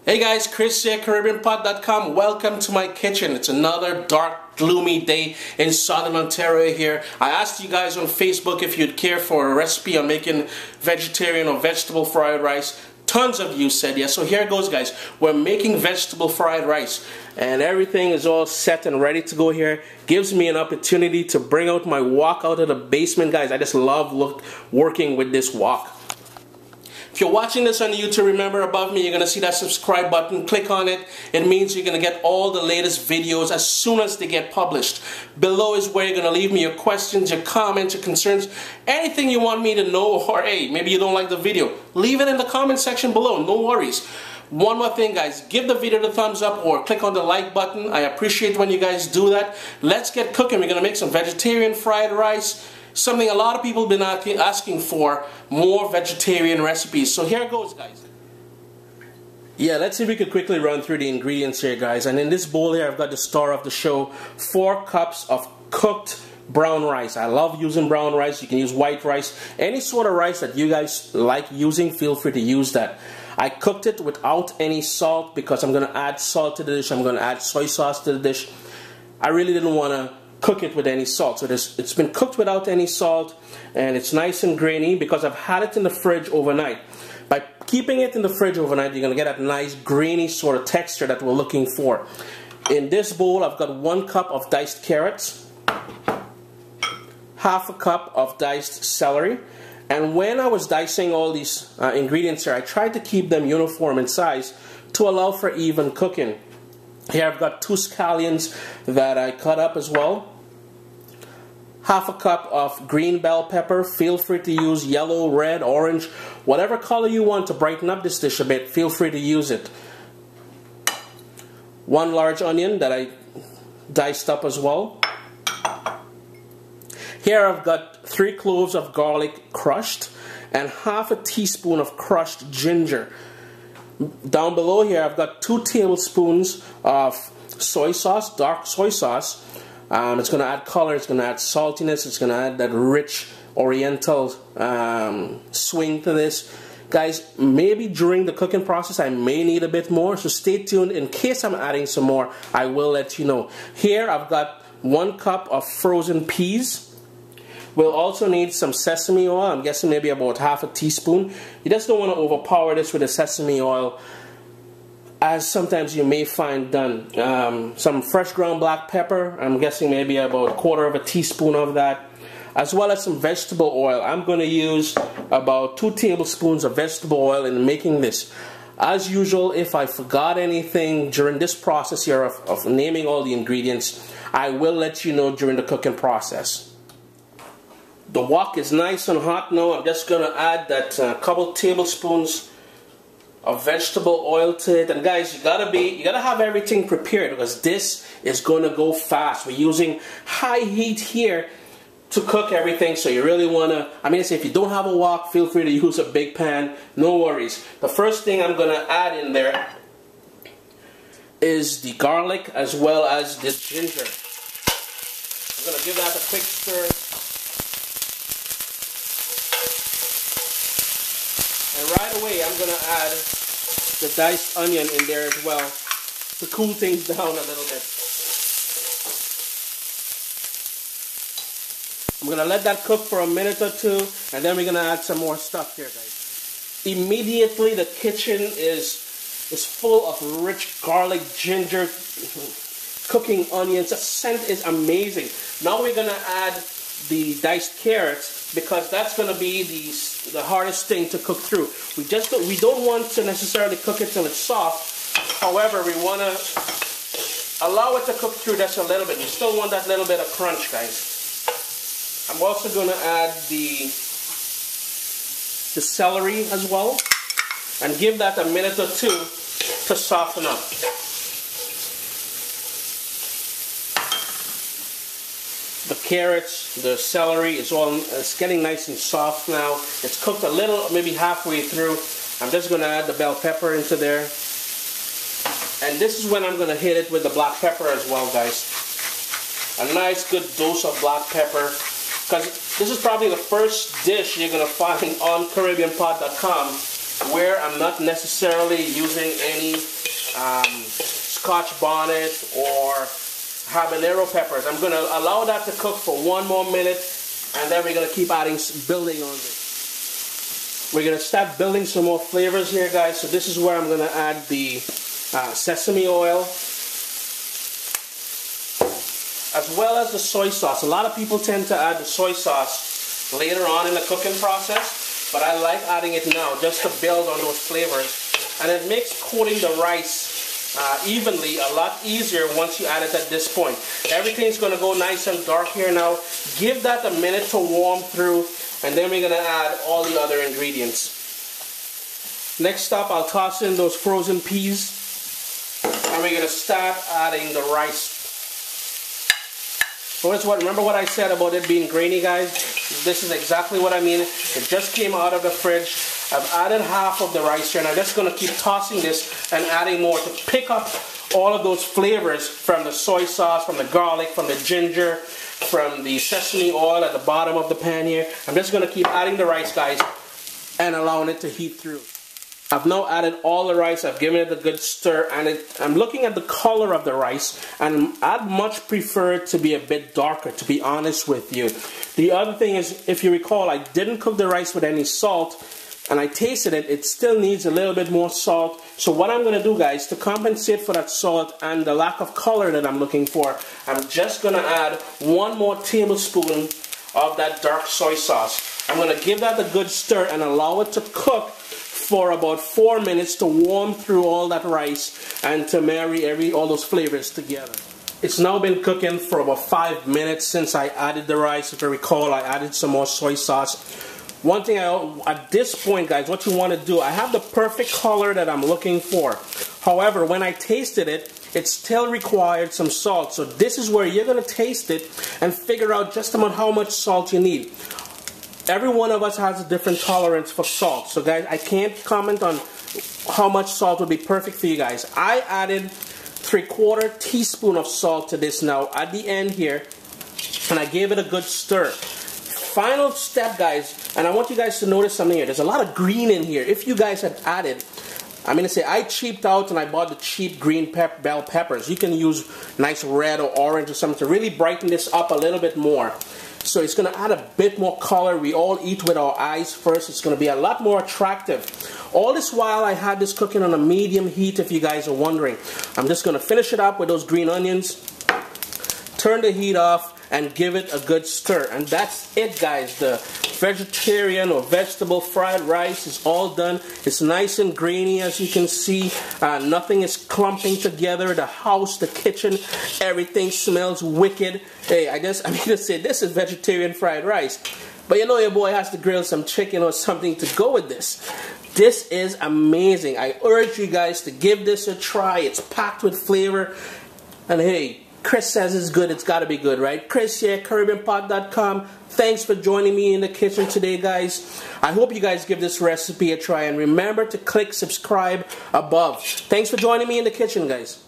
Hey guys, Chris here, CaribbeanPot.com. Welcome to my kitchen. It's another dark, gloomy day in Southern Ontario here. I asked you guys on Facebook if you'd care for a recipe on making vegetarian or vegetable fried rice. Tons of you said yes, so here it goes guys. We're making vegetable fried rice and everything is all set and ready to go here. Gives me an opportunity to bring out my wok out of the basement guys. I just love working with this wok. If you're watching this on YouTube, remember above me you're going to see that subscribe button. Click on it. It means you're going to get all the latest videos as soon as they get published. Below is where you're going to leave me your questions, your comments, your concerns, anything you want me to know, or hey, maybe you don't like the video. Leave it in the comment section below, no worries. One more thing guys, give the video the thumbs up or click on the like button. I appreciate when you guys do that. Let's get cooking. We're going to make some vegetarian fried rice. Something a lot of people have been asking for, more vegetarian recipes. So here it goes guys. Yeah, let's see if we could quickly run through the ingredients here guys. And in this bowl here I've got the star of the show, 4 cups of cooked brown rice. I love using brown rice. You can use white rice. Any sort of rice that you guys like using, feel free to use that. I cooked it without any salt because I'm going to add salt to the dish. I'm going to add soy sauce to the dish. I really didn't want to cook it with any salt. So it's been cooked without any salt and it's nice and grainy because I've had it in the fridge overnight. By keeping it in the fridge overnight, you're going to get that nice grainy sort of texture that we're looking for. In this bowl, I've got 1 cup of diced carrots, half a cup of diced celery. And when I was dicing all these ingredients here, I tried to keep them uniform in size to allow for even cooking. Here I've got 2 scallions that I cut up as well. Half a cup of green bell pepper. Feel free to use yellow, red, orange, whatever color you want to brighten up this dish a bit. Feel free to use it. 1 large onion that I diced up as well. Here I've got 3 cloves of garlic crushed and half a teaspoon of crushed ginger. Down below here I've got 2 tablespoons of soy sauce, dark soy sauce. It's going to add color, it's going to add saltiness, it's going to add that rich oriental swing to this. Guys, maybe during the cooking process I may need a bit more, so stay tuned. In case I'm adding some more, I will let you know. Here I've got 1 cup of frozen peas. We'll also need some sesame oil. I'm guessing maybe about half a teaspoon. You just don't want to overpower this with the sesame oil, as sometimes you may find done. Some fresh ground black pepper. I'm guessing maybe about 1/4 of a teaspoon of that. As well as some vegetable oil. I'm going to use about 2 tablespoons of vegetable oil in making this. As usual, if I forgot anything during this process here of naming all the ingredients, I will let you know during the cooking process. The wok is nice and hot now. I'm just going to add that couple tablespoons of vegetable oil to it. And guys, you gotta have everything prepared because this is going to go fast. We're using high heat here to cook everything, so you really want to, if you don't have a wok, feel free to use a big pan, no worries. The first thing I'm going to add in there is the garlic as well as the ginger. I'm going to give that a quick stir. And right away I'm going to add the diced onion in there as well to cool things down a little bit. I'm going to let that cook for a minute or 2 and then we're going to add some more stuff here guys. Immediately the kitchen is full of rich garlic, ginger, cooking onions. The scent is amazing. Now we're going to add the diced carrots because that's going to be the hardest thing to cook through. We don't want to necessarily cook it till it's soft. However, we want to allow it to cook through just a little bit. We still want that little bit of crunch, guys. I'm also going to add the celery as well and give that a minute or 2 to soften up. The carrots, the celery it's getting nice and soft now. It's cooked a little, maybe halfway through. I'm just going to add the bell pepper into there. And this is when I'm going to hit it with the black pepper as well, guys. A nice good dose of black pepper. Because this is probably the first dish you're going to find on CaribbeanPot.com where I'm not necessarily using any Scotch bonnet or habanero peppers. I'm going to allow that to cook for 1 more minute, and then we're going to keep building on this. We're going to start building some more flavors here, guys. So this is where I'm going to add the sesame oil, as well as the soy sauce. A lot of people tend to add the soy sauce later on in the cooking process, but I like adding it now just to build on those flavors. And it makes coating the rice evenly a lot easier once you add it at this point. Everything's going to go nice and dark here now. Give that a minute to warm through, and then we're going to add all the other ingredients. Next up, I'll toss in those frozen peas, and we're going to start adding the rice. Remember what I said about it being grainy, guys? This is exactly what I mean. It just came out of the fridge. I've added half of the rice here, and I'm just going to keep tossing this and adding more to pick up all of those flavors from the soy sauce, from the garlic, from the ginger, from the sesame oil at the bottom of the pan here. I'm just going to keep adding the rice, guys, and allowing it to heat through. I've now added all the rice. I've given it a good stir, and I'm looking at the color of the rice, and I'd much prefer it to be a bit darker, to be honest with you. The other thing is, if you recall, I didn't cook the rice with any salt, and I tasted it. It still needs a little bit more salt. So what I'm going to do, guys, to compensate for that salt and the lack of color that I'm looking for, I'm just going to add 1 more tablespoon of that dark soy sauce. I'm going to give that a good stir and allow it to cook for about 4 minutes to warm through all that rice and to marry all those flavors together. It's now been cooking for about 5 minutes since I added the rice. If you recall, I added some more soy sauce. One thing at this point, guys, what you want to do, I have the perfect color that I'm looking for. However, when I tasted it, it still required some salt. So this is where you're going to taste it and figure out just about how much salt you need. Every one of us has a different tolerance for salt. So guys, I can't comment on how much salt would be perfect for you guys. I added 3/4 teaspoon of salt to this now at the end here, and I gave it a good stir. Final step, guys, and I want you guys to notice something here. There's a lot of green in here. If you guys had added, I'm going to say I cheaped out and I bought the cheap green bell peppers. You can use nice red or orange or something to really brighten this up a little bit more. So it's going to add a bit more color. We all eat with our eyes first. It's going to be a lot more attractive. All this while, I had this cooking on a medium heat, if you guys are wondering. I'm just going to finish it up with those green onions, turn the heat off, and give it a good stir. And that's it, guys. The vegetarian or vegetable fried rice is all done. It's nice and grainy, as you can see. Nothing is clumping together. The house, the kitchen, everything smells wicked. Hey, I mean to say, this is vegetarian fried rice. But you know your boy has to grill some chicken or something to go with this. This is amazing. I urge you guys to give this a try. It's packed with flavor. And hey, Chris says it's good, it's got to be good, right? Chris here, CaribbeanPot.com. Thanks for joining me in the kitchen today, guys. I hope you guys give this recipe a try, and remember to click subscribe above. Thanks for joining me in the kitchen, guys.